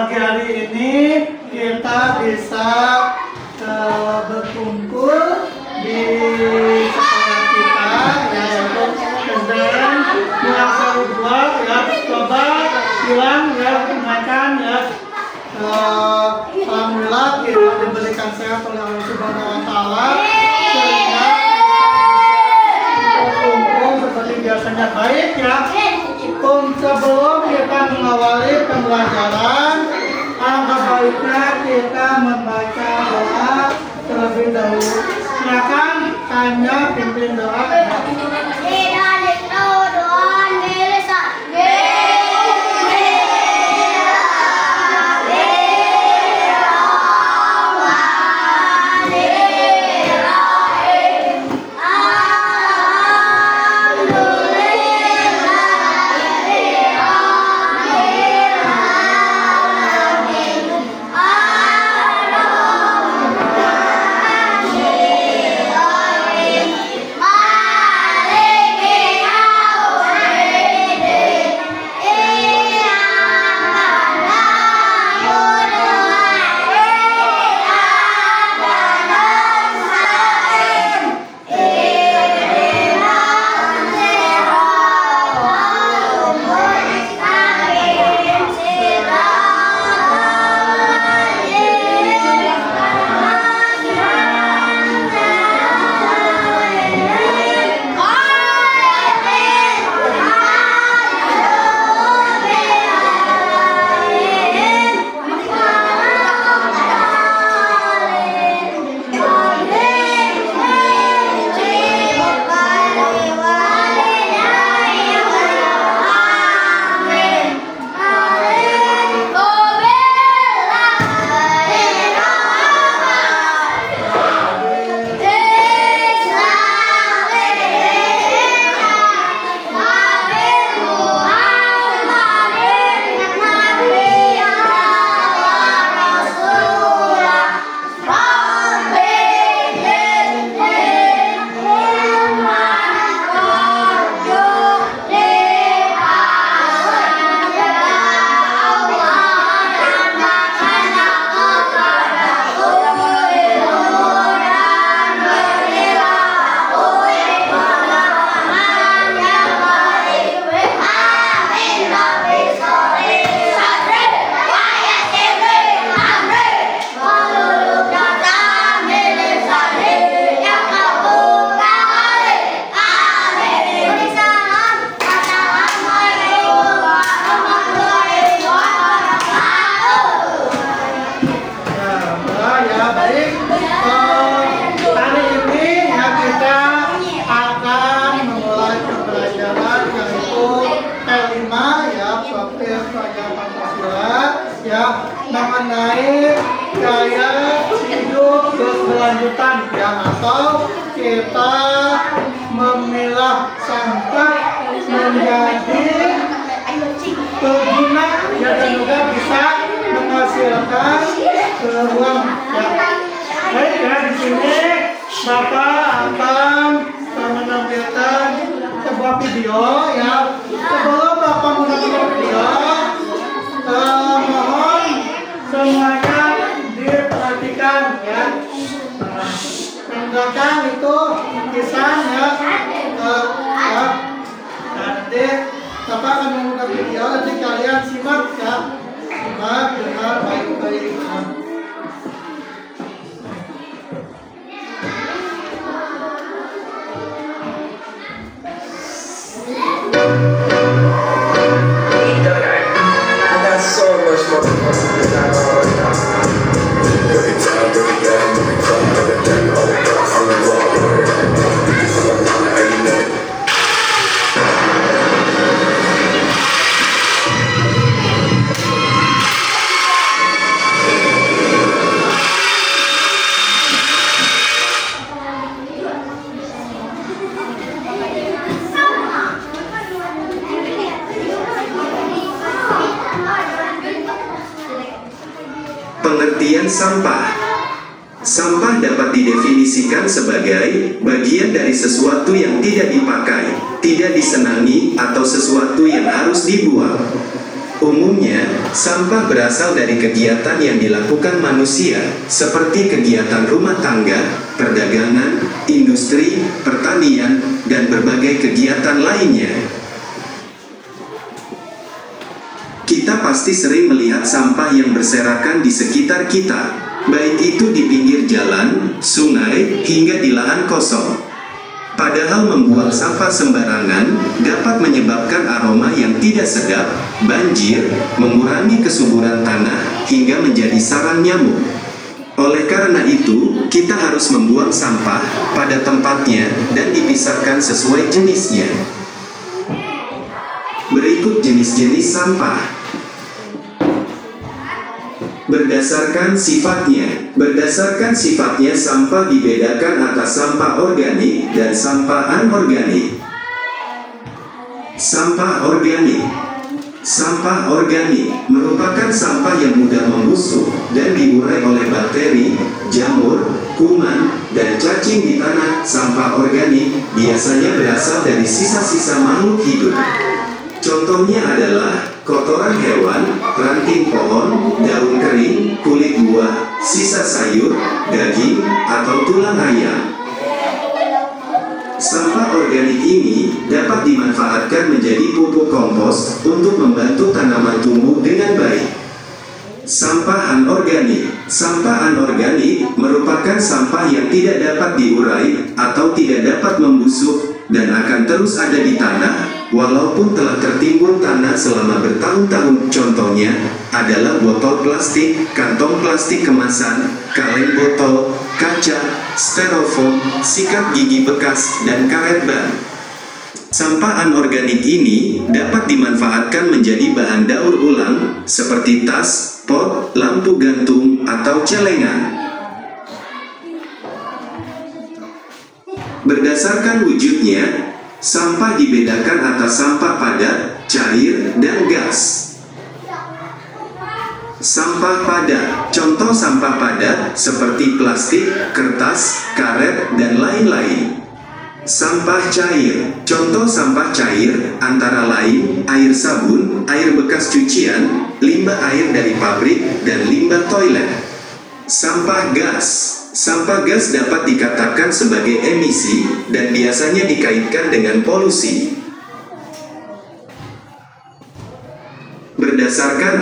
pagi hari ini kita bisa berkumpul di sekolah kita, yaitu SDN Muasari 2 ya. Coba bilang ya, makan ya. Alhamdulillah kita diberikan sehat oleh Allah Subhanahu wa Ta'ala, sehingga berkumpul seperti biasanya baik ya. Sebelum kita mengawali pembelajaran, alangkah baiknya kita membaca doa terlebih dahulu. Silakan tanya pimpin doa. Mengenai gaya hidup berkelanjutan ya, atau kita memilah sampah menjadi berguna ya, dan juga bisa menghasilkan uang ya. Baik ya, di sini Bapak akan menampilkan sebuah video ya. Sebelum Bapak menampilkan video, mohon semuanya diperhatikan ya. Yang belakang itu lukisan ya. Nanti Bapak akan membuka video, nanti kalian simak ya. Simak dengan baik-baik. Pengertian sampah. Sampah dapat didefinisikan sebagai bagian dari sesuatu yang tidak dipakai, tidak disenangi, atau sesuatu yang harus dibuang. Umumnya, sampah berasal dari kegiatan yang dilakukan manusia, seperti kegiatan rumah tangga, perdagangan, industri, pertanian, dan berbagai kegiatan lainnya. Kita pasti sering melihat sampah yang berserakan di sekitar kita, baik itu di pinggir jalan, sungai, hingga di lahan kosong. Padahal membuang sampah sembarangan dapat menyebabkan aroma yang tidak sedap, banjir, mengurangi kesuburan tanah, hingga menjadi sarang nyamuk. Oleh karena itu, kita harus membuang sampah pada tempatnya dan dipisahkan sesuai jenisnya. Berikut jenis-jenis sampah. Berdasarkan sifatnya, sampah dibedakan atas sampah organik dan sampah anorganik. Sampah organik. Sampah organik merupakan sampah yang mudah membusuk dan diurai oleh bakteri, jamur, kuman, dan cacing di tanah. Sampah organik biasanya berasal dari sisa-sisa makhluk hidup. Contohnya adalah kotoran hewan, ranting pohon, daun kering, kulit buah, sisa sayur, daging, atau tulang ayam. Sampah organik ini dapat dimanfaatkan menjadi pupuk kompos untuk membantu tanaman tumbuh dengan baik. Sampah anorganik. Sampah anorganik merupakan sampah yang tidak dapat diurai atau tidak dapat membusuk dan akan terus ada di tanah walaupun telah tertimbun tanah selama bertahun-tahun. Contohnya adalah botol plastik, kantong plastik kemasan, kaleng botol, kaca, styrofoam, sikat gigi bekas, dan karet ban. Sampah anorganik ini dapat dimanfaatkan menjadi bahan daur ulang seperti tas, pot, lampu gantung, atau celengan. Berdasarkan wujudnya, sampah dibedakan atas sampah padat, cair, dan gas. Sampah padat. Contoh sampah padat seperti plastik, kertas, karet, dan lain-lain. Sampah cair. Contoh sampah cair antara lain air sabun, air bekas cucian, limbah air dari pabrik, dan limbah toilet. Sampah gas. Sampah gas dapat dikatakan sebagai emisi dan biasanya dikaitkan dengan polusi. Berdasarkan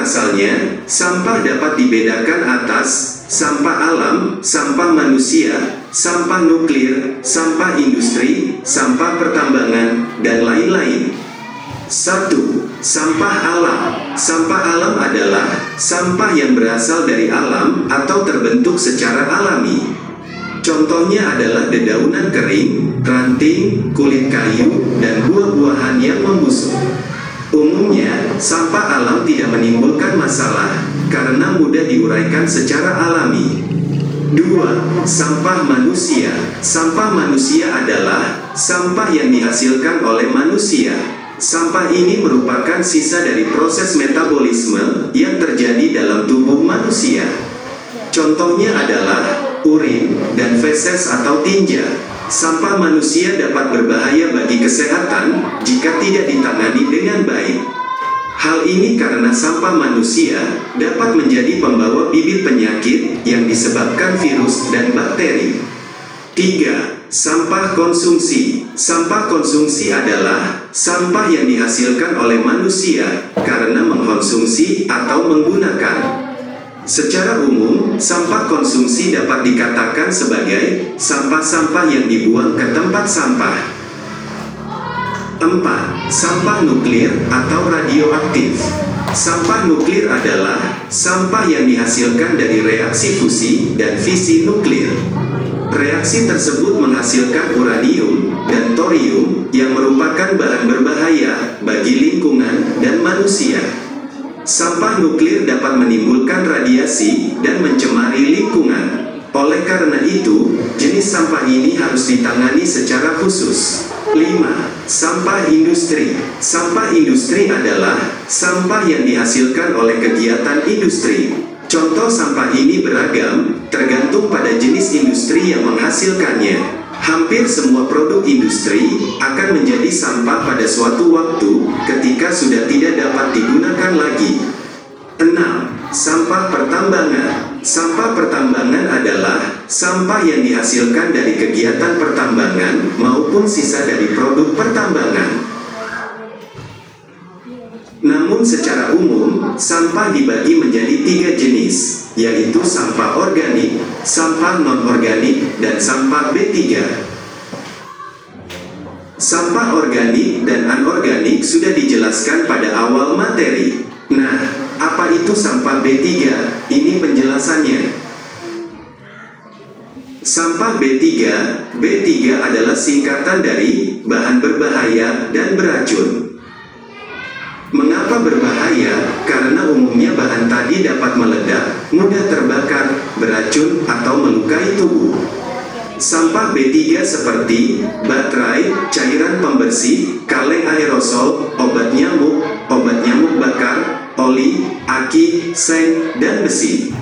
asalnya, sampah dapat dibedakan atas sampah alam, sampah manusia, sampah nuklir, sampah industri, sampah pertambangan, dan lain-lain. 1. Sampah alam. Sampah alam adalah sampah yang berasal dari alam atau terbentuk secara alami. Contohnya adalah dedaunan kering, ranting, kulit kayu, dan buah-buahan yang membusuk. Umumnya, sampah alam tidak menimbulkan masalah karena mudah diuraikan secara alami. 2. Sampah manusia. Sampah manusia adalah sampah yang dihasilkan oleh manusia. Sampah ini merupakan sisa dari proses metabolisme yang terjadi dalam tubuh manusia. Contohnya adalah urin dan feses atau tinja. Sampah manusia dapat berbahaya bagi kesehatan jika tidak ditangani dengan baik. Hal ini karena sampah manusia dapat menjadi pembawa bibit penyakit yang disebabkan virus dan bakteri. 3. Sampah konsumsi. Sampah konsumsi adalah sampah yang dihasilkan oleh manusia karena mengkonsumsi atau menggunakan. Secara umum, sampah konsumsi dapat dikatakan sebagai sampah-sampah yang dibuang ke tempat sampah. 4. Sampah nuklir atau radioaktif. Sampah nuklir adalah sampah yang dihasilkan dari reaksi fusi dan fisi nuklir. Reaksi tersebut menghasilkan uranium dan thorium yang merupakan bahan berbahaya bagi lingkungan dan manusia. Sampah nuklir dapat menimbulkan radiasi dan mencemari lingkungan. Oleh karena itu, jenis sampah ini harus ditangani secara khusus. 5. Sampah industri. Sampah industri adalah sampah yang dihasilkan oleh kegiatan industri. Contoh sampah ini beragam, tergantung pada jenis industri yang menghasilkannya. Hampir semua produk industri akan menjadi sampah pada suatu waktu ketika sudah tidak dapat digunakan lagi. 6. Sampah pertambangan. Sampah pertambangan adalah sampah yang dihasilkan dari kegiatan pertambangan maupun sisa dari produk pertambangan. Namun secara umum, sampah dibagi menjadi 3 jenis, yaitu sampah organik, sampah non-organik, dan sampah B3. Sampah organik dan anorganik sudah dijelaskan pada awal materi. Nah, apa itu sampah B3? Ini penjelasannya. Sampah B3 adalah singkatan dari bahan berbahaya dan beracun. Mengapa berbahaya? Karena umumnya bahan tadi dapat meledak, mudah terbakar, beracun, atau melukai tubuh. Sampah B3 seperti baterai, cairan pembersih, kaleng aerosol, obat nyamuk bakar, oli, aki, seng, dan besi.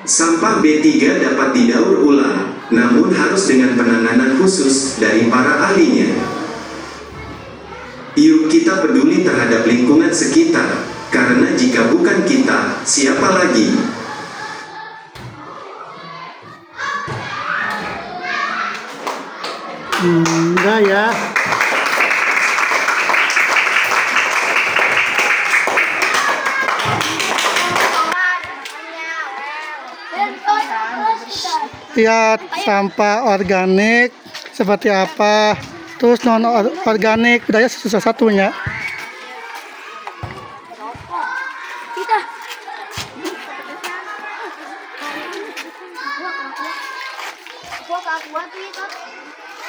Sampah B3 dapat didaur ulang, namun harus dengan penanganan khusus dari para ahlinya. Yuk kita peduli terhadap lingkungan sekitar, karena jika bukan kita, siapa lagi? Enggak ya. Lihat sampah organik seperti apa. Terus non organik, bedanya satu-satunya.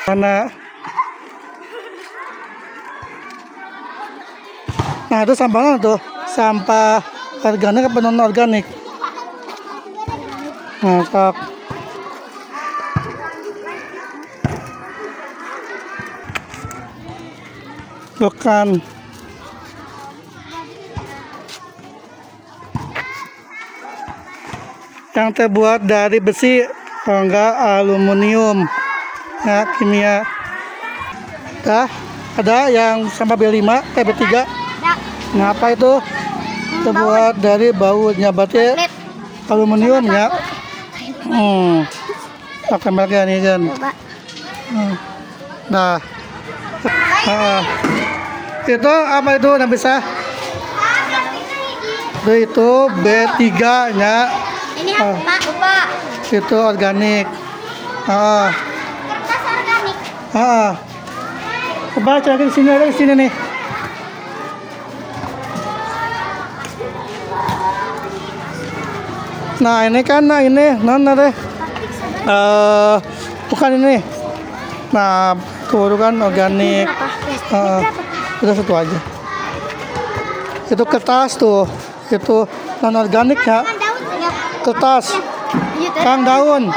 Mana? Nah itu sampahnya tuh, sampah organik apa non organik? Mantap. Bukan. Yang terbuat dari besi, kalau enggak aluminium, ya kimia. Ada yang sampah B5, B3. Nah, apa itu? Terbuat dari bautnya, berarti aluminium ya. Pakai mereka nih kan. Nah. Itu apa itu Nabisa? Itu B3 nya. Ini apa, Pak? Itu organik. Kertas organik. Coba cari di sini nih. Nah ini kan, ini mana deh? Bukan ini. Nah itu kan organik. Udah satu aja. Itu kertas tuh. Itu non organik ya. Kertas. Kang daun.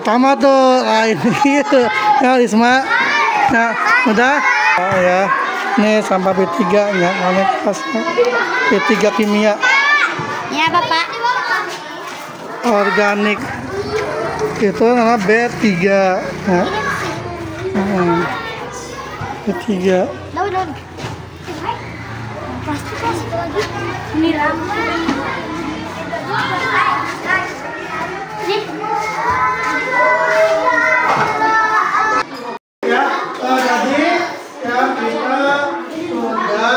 Sama tuh, ini ya Risma. Nah, udah. Ya, ini sampah B3 ya, B3 kimia. Ya, Bapak. Organik. Itu nama B3. Ya. B3. Daun. Plastik lagi. Ini rambut. Ya, tadi ya kita sudah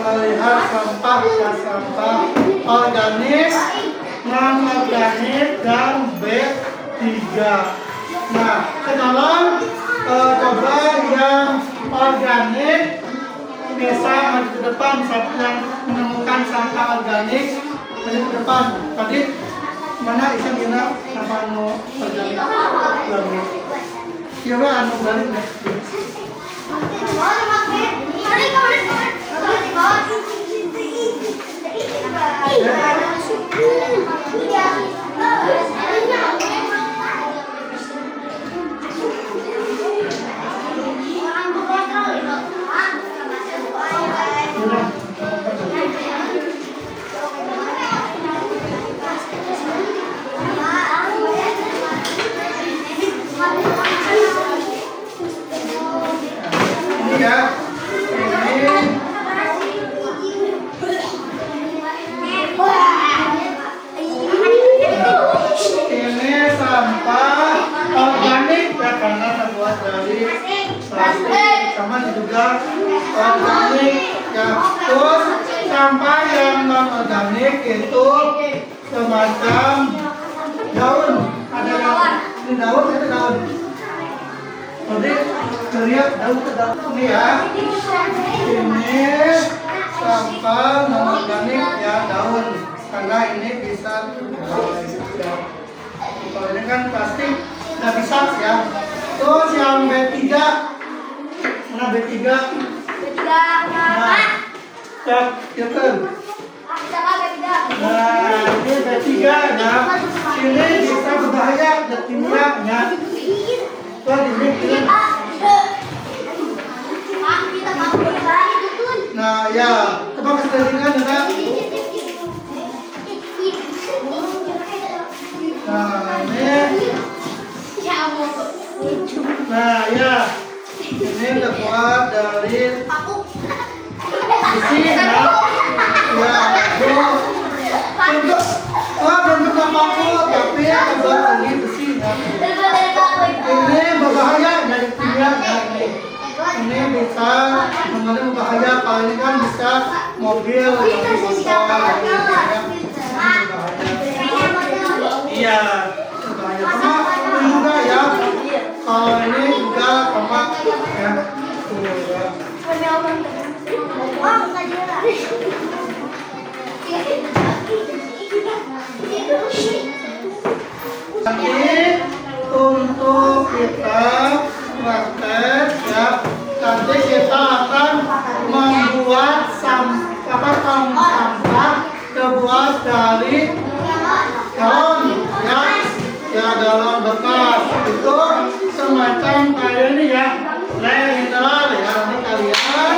melihat sampah organik, non organik dan B3. Nah, sekarang coba yang organik bisa maju ke depan saat yang menemukan sampah organik, maju ke depan. Tadi mana bisa gina sampah organik? Iya lah, anu balik deh. sama juga organik ya. Terus sampah yang non organik itu semacam daun, ada daun, ini daun, itu daun. Jadi terlihat daun ke daun ini ya. Ini sampah non organik ya, daun, karena ini bisa kalau ini kan plastik nggak bisa ya. Terus yang B3, mana B3? Nah, cek gitu. Nah, ini B3 ya. Ini bisa berbahaya dan kimia ya. Tuh ini. Nah ya, coba keseringan ya. Nah ini. Nah ya, ini terbuat dari besi ya. Ya, bentuk paku tapi terbuat dari besi ya. Ini berbahaya dari kimia ya. Ini bisa mengandung bahaya, kalau ini kan bisa mobil yang dibakar ya. Iya, berbahaya. Sama juga ya. Kalau ini juga tomat ya. Nanti untuk kita praktek ya, nanti kita akan membuat tong sampah terbuat dari daun ya daun bekas itu semacam kayak ini ya, air mineral ya. Nanti kalian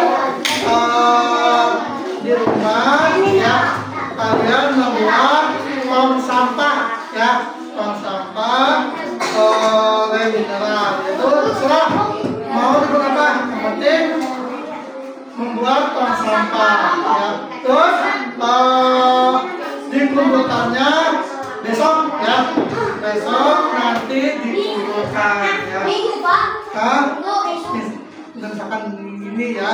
di rumah ya, kalian membuat tong sampah ya, tong sampah air mineral itu terserah mau dibuat apa, yang penting membuat tong sampah ya. Terus dikumpulkannya besok ya, besok nanti dikumpulkan ya. Misalkan ini ya,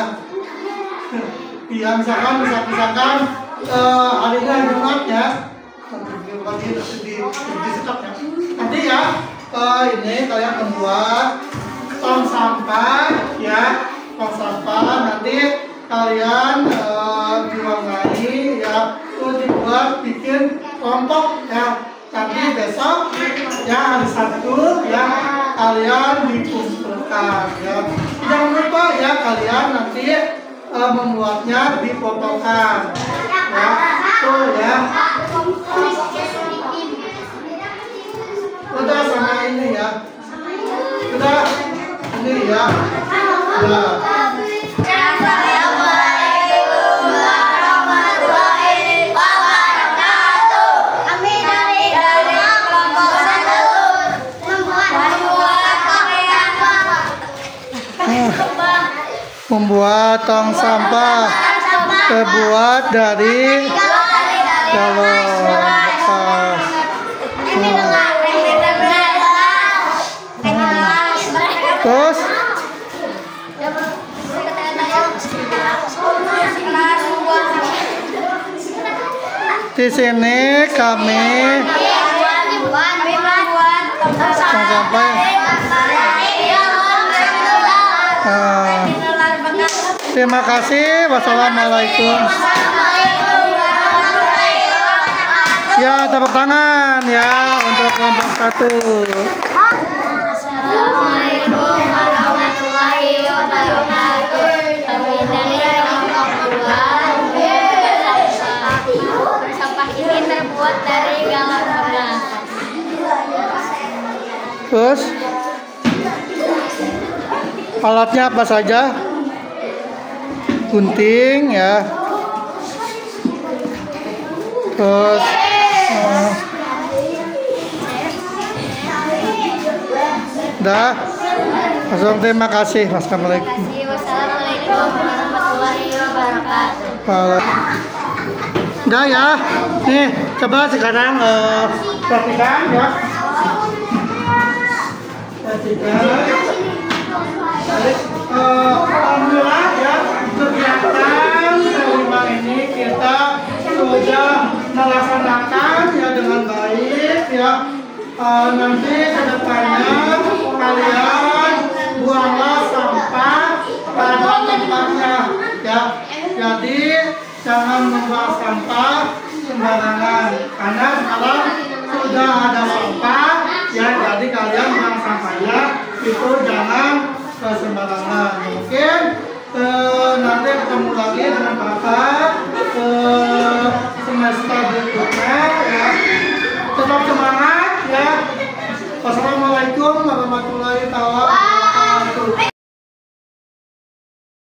ya misalkan hari ini Jumat ya, disetok ya. Nanti ya ini kalian membuat tong sampah ya, tong sampah nanti kalian diwarnai ya, terus dibuat bikin kelompok ya. Nanti besok ya, hari Sabtu ya, kalian dikumpulkan ya. Jangan lupa ya, kalian nanti membuatnya dipotongkan ya. Tuh ya. Udah sama ini ya. Udah ini ya. Ya. Membuat tong sampah terbuat dari galon bekas. Terus di sini kami tong sampah. Terima kasih. Wassalamualaikum. Ya, tepuk tangan ya untuk kelompok 1. Assalamualaikum warahmatullahi wabarakatuh. Kami dari kelompok 2. Sampah ini terbuat dari galon bekas. Terus alatnya apa saja? Gunting ya. Terus dah. Langsung terima kasih. Wassalamualaikum. Wassalamualaikum warahmatullahi wabarakatuh. Dah ya. Nih, coba sekarang perhatikan ya. Perhatikan. alhamdulillah ya, kegiatan kelima ini kita sudah melaksanakan ya dengan baik ya. Nanti kedepannya kalian buanglah sampah pada tempatnya ya. Jadi jangan membuang sampah sembarangan karena sekarang sudah ada sampah ya. Jadi kalian buang sampahnya itu jangan sembarangan. Mungkin nanti ketemu lagi dengan kakak semester